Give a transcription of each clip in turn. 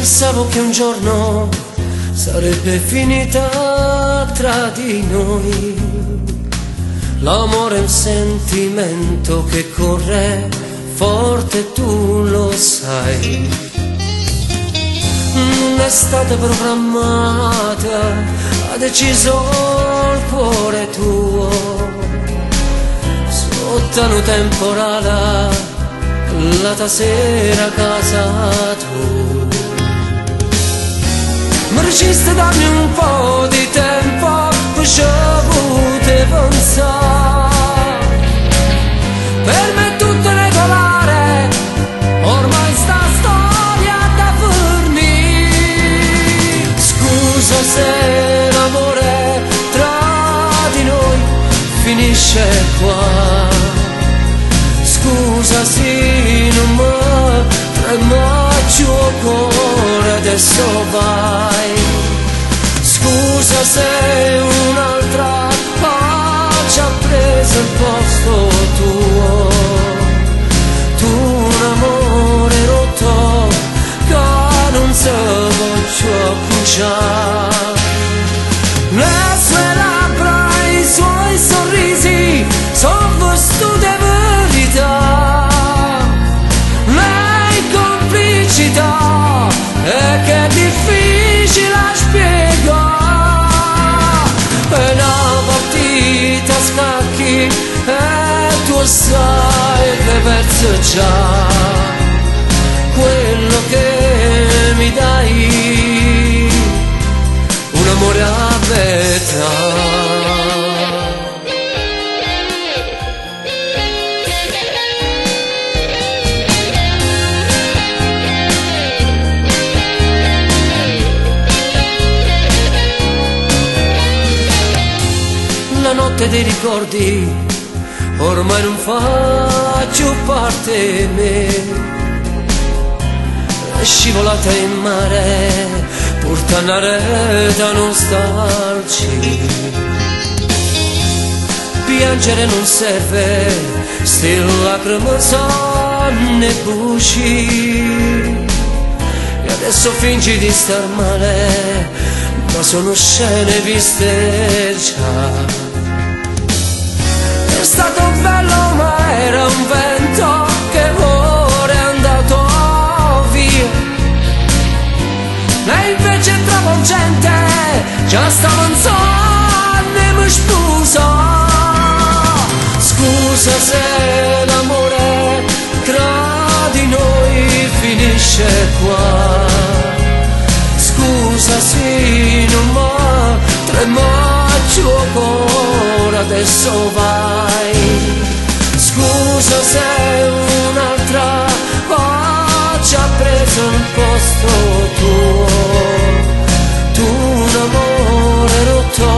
Pensavo che un giorno sarebbe finita tra di noi. L'amore è un sentimento che corre forte, tu lo sai. Un'estate programmata ha deciso il cuore tuo. Sotto un temporale la tua sera a casa tu. Ma resiste, dammi un po' di tempo per ci potete pensare. Per me è tutto regolare, ormai sta storia da finire. Scusa se l'amore tra di noi finisce qua. Scusa se non mi trema più il cuore, adesso vai. Scusa se un'altra ci ha preso il posto tuo. Tu un amore rotto che non si può accucciare. Le sue labbra e i suoi sorrisi sono vestute verità. Lei complicità e che è difficile a spiegare. È una partita a scacchi e tu sai che perso già. Quello che mi dai, un amore a metà. La notte dei ricordi ormai non fa più parte di me. È scivolata in mare, portare da nostalgia. Piangere non serve, ste lacrime sono e buci. E adesso fingi di star male, ma sono scene viste già. È stato bello ma era un vento che ora è andato via. E invece è travolgente, già stava insonne e mi sposa. Scusa se l'amore tra di noi finisce qua. Scusa se non mi trema più il cuore, adesso vai. Scusa se un'altra ci ha preso il posto tuo. Tu un amore rotto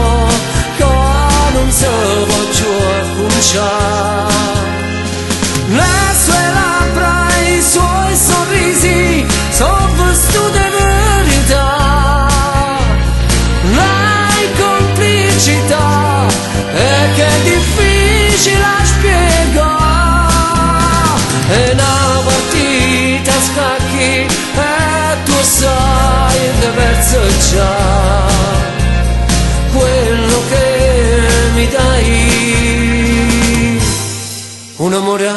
che non si può più acconciare. Le sue labbra e i suoi sorrisi sono vestute verità. Lei complicità e che è difficile a spiegare. È una partita a scacchi e tu sai che perso già. Quello che mi dai, un amore